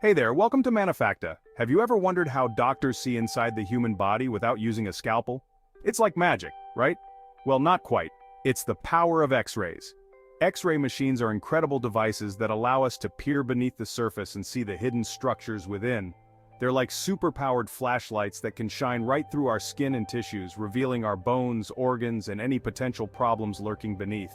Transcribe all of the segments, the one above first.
Hey there, welcome to Manufacta. Have you ever wondered how doctors see inside the human body without using a scalpel? It's like magic, right? Well, not quite. It's the power of X-rays. X-ray machines are incredible devices that allow us to peer beneath the surface and see the hidden structures within. They're like super-powered flashlights that can shine right through our skin and tissues, revealing our bones, organs, and any potential problems lurking beneath.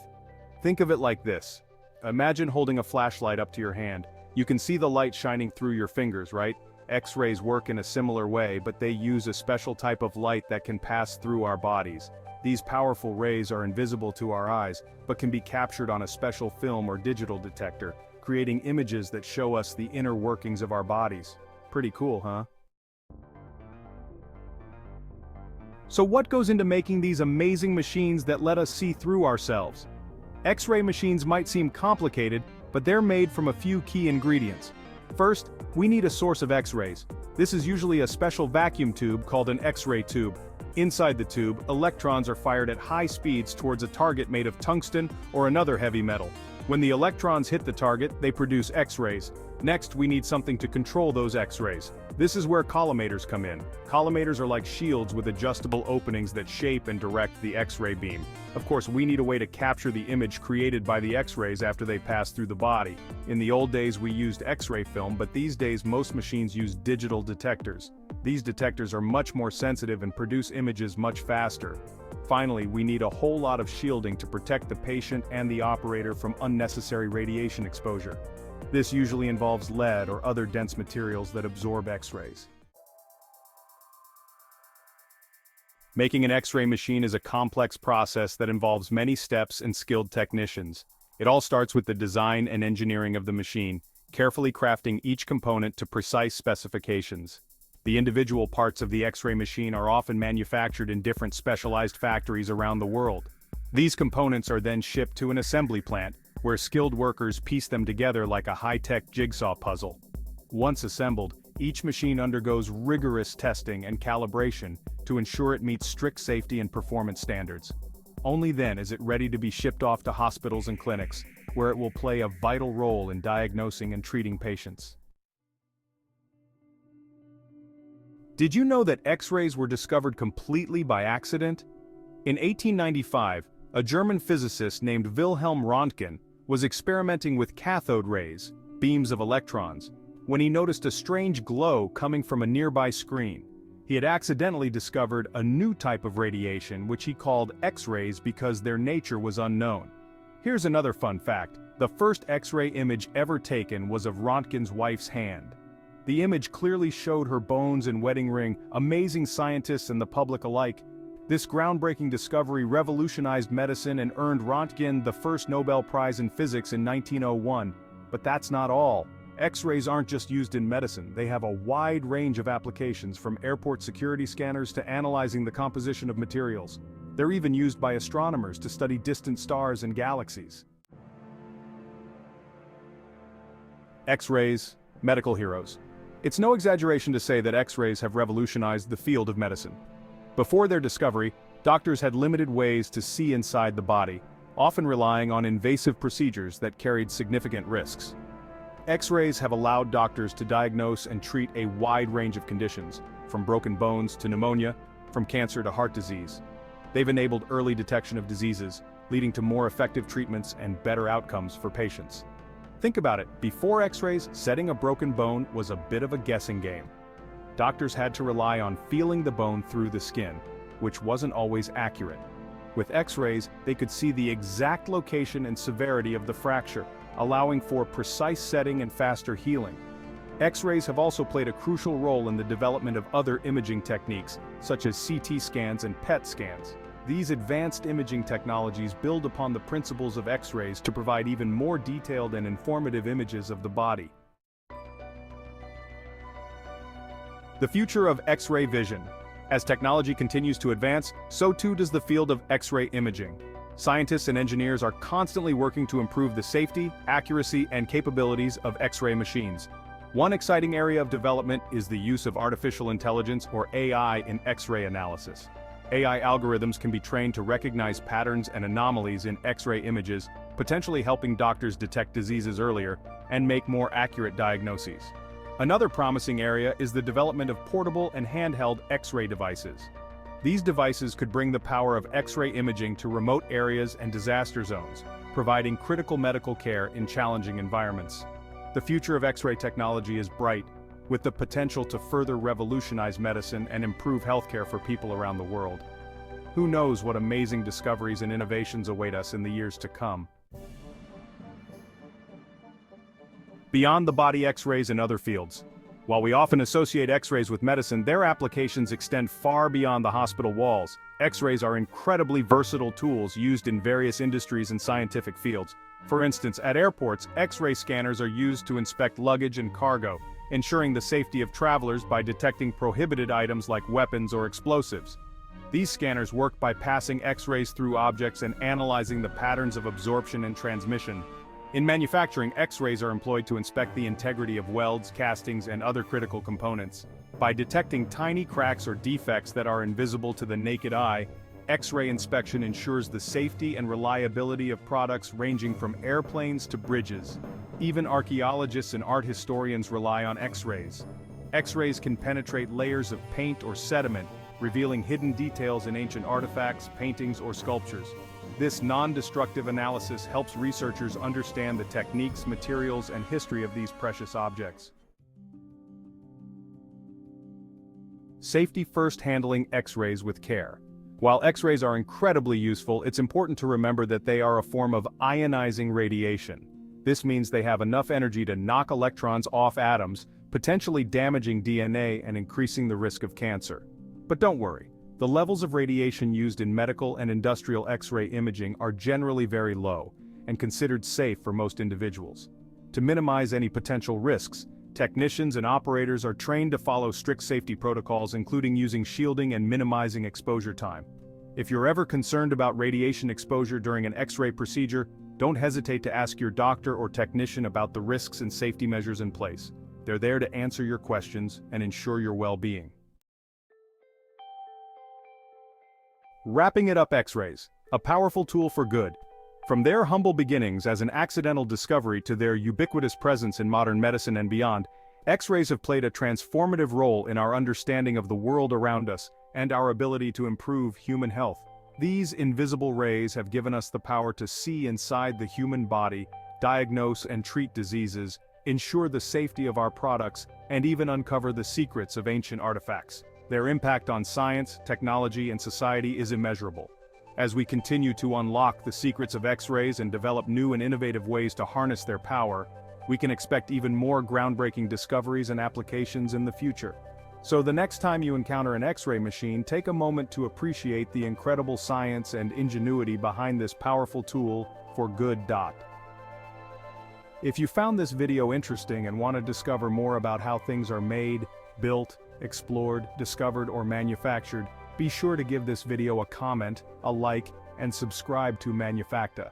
Think of it like this. Imagine holding a flashlight up to your hand. You can see the light shining through your fingers, right? X-rays work in a similar way, but they use a special type of light that can pass through our bodies. These powerful rays are invisible to our eyes, but can be captured on a special film or digital detector, creating images that show us the inner workings of our bodies. Pretty cool, huh? So what goes into making these amazing machines that let us see through ourselves? X-ray machines might seem complicated, but they're made from a few key ingredients. First, we need a source of X-rays. This is usually a special vacuum tube called an X-ray tube. Inside the tube, electrons are fired at high speeds towards a target made of tungsten or another heavy metal. When the electrons hit the target, they produce X-rays. Next, we need something to control those X-rays. This is where collimators come in. Collimators are like shields with adjustable openings that shape and direct the X-ray beam. Of course, we need a way to capture the image created by the X-rays after they pass through the body. In the old days we used X-ray film, but these days most machines use digital detectors. These detectors are much more sensitive and produce images much faster. Finally, we need a whole lot of shielding to protect the patient and the operator from unnecessary radiation exposure. This usually involves lead or other dense materials that absorb X-rays. Making an X-ray machine is a complex process that involves many steps and skilled technicians. It all starts with the design and engineering of the machine, carefully crafting each component to precise specifications. The individual parts of the X-ray machine are often manufactured in different specialized factories around the world. These components are then shipped to an assembly plant, where skilled workers piece them together like a high-tech jigsaw puzzle. Once assembled, each machine undergoes rigorous testing and calibration to ensure it meets strict safety and performance standards. Only then is it ready to be shipped off to hospitals and clinics, where it will play a vital role in diagnosing and treating patients. Did you know that X-rays were discovered completely by accident? In 1895, a German physicist named Wilhelm Röntgen was experimenting with cathode rays, beams of electrons, when he noticed a strange glow coming from a nearby screen. He had accidentally discovered a new type of radiation which he called X-rays because their nature was unknown. Here's another fun fact. The first X-ray image ever taken was of Röntgen's wife's hand. The image clearly showed her bones and wedding ring, amazing scientists and the public alike. This groundbreaking discovery revolutionized medicine and earned Röntgen the first Nobel Prize in Physics in 1901. But that's not all. X-rays aren't just used in medicine, they have a wide range of applications, from airport security scanners to analyzing the composition of materials. They're even used by astronomers to study distant stars and galaxies. X-rays, medical heroes. It's no exaggeration to say that X-rays have revolutionized the field of medicine. Before their discovery, doctors had limited ways to see inside the body, often relying on invasive procedures that carried significant risks. X-rays have allowed doctors to diagnose and treat a wide range of conditions, from broken bones to pneumonia, from cancer to heart disease. They've enabled early detection of diseases, leading to more effective treatments and better outcomes for patients. Think about it, before X-rays, setting a broken bone was a bit of a guessing game. Doctors had to rely on feeling the bone through the skin, which wasn't always accurate. With X-rays, they could see the exact location and severity of the fracture, allowing for precise setting and faster healing. X-rays have also played a crucial role in the development of other imaging techniques, such as CT scans and PET scans. These advanced imaging technologies build upon the principles of X-rays to provide even more detailed and informative images of the body. The future of X-ray vision. As technology continues to advance, so too does the field of X-ray imaging. Scientists and engineers are constantly working to improve the safety, accuracy, and capabilities of X-ray machines. One exciting area of development is the use of artificial intelligence, or AI, in X-ray analysis. AI algorithms can be trained to recognize patterns and anomalies in X-ray images, potentially helping doctors detect diseases earlier and make more accurate diagnoses. Another promising area is the development of portable and handheld X-ray devices. These devices could bring the power of X-ray imaging to remote areas and disaster zones, providing critical medical care in challenging environments. The future of X-ray technology is bright, with the potential to further revolutionize medicine and improve healthcare for people around the world. Who knows what amazing discoveries and innovations await us in the years to come. Beyond the body, X-rays and other fields. While we often associate X-rays with medicine, their applications extend far beyond the hospital walls. X-rays are incredibly versatile tools used in various industries and scientific fields. For instance, at airports, X-ray scanners are used to inspect luggage and cargo, ensuring the safety of travelers by detecting prohibited items like weapons or explosives. These scanners work by passing X-rays through objects and analyzing the patterns of absorption and transmission. In manufacturing, X-rays are employed to inspect the integrity of welds, castings, and other critical components. By detecting tiny cracks or defects that are invisible to the naked eye, X-ray inspection ensures the safety and reliability of products ranging from airplanes to bridges. Even archaeologists and art historians rely on X-rays. X-rays can penetrate layers of paint or sediment, revealing hidden details in ancient artifacts, paintings, or sculptures. This non-destructive analysis helps researchers understand the techniques, materials, and history of these precious objects. Safety first, handling X-rays with care. While X-rays are incredibly useful, it's important to remember that they are a form of ionizing radiation. This means they have enough energy to knock electrons off atoms, potentially damaging DNA and increasing the risk of cancer. But don't worry. The levels of radiation used in medical and industrial X-ray imaging are generally very low, and considered safe for most individuals. To minimize any potential risks, technicians and operators are trained to follow strict safety protocols, including using shielding and minimizing exposure time. If you're ever concerned about radiation exposure during an X-ray procedure, don't hesitate to ask your doctor or technician about the risks and safety measures in place. They're there to answer your questions and ensure your well-being. Wrapping it up, X-rays, a powerful tool for good. From their humble beginnings as an accidental discovery to their ubiquitous presence in modern medicine and beyond, X-rays have played a transformative role in our understanding of the world around us and our ability to improve human health. These invisible rays have given us the power to see inside the human body, diagnose and treat diseases, ensure the safety of our products, and even uncover the secrets of ancient artifacts. Their impact on science, technology, and society is immeasurable. As we continue to unlock the secrets of X-rays and develop new and innovative ways to harness their power, we can expect even more groundbreaking discoveries and applications in the future. So the next time you encounter an X-ray machine, take a moment to appreciate the incredible science and ingenuity behind this powerful tool for good. If you found this video interesting and want to discover more about how things are made, built, explored, discovered, or manufactured, be sure to give this video a comment, a like, and subscribe to Manufacta.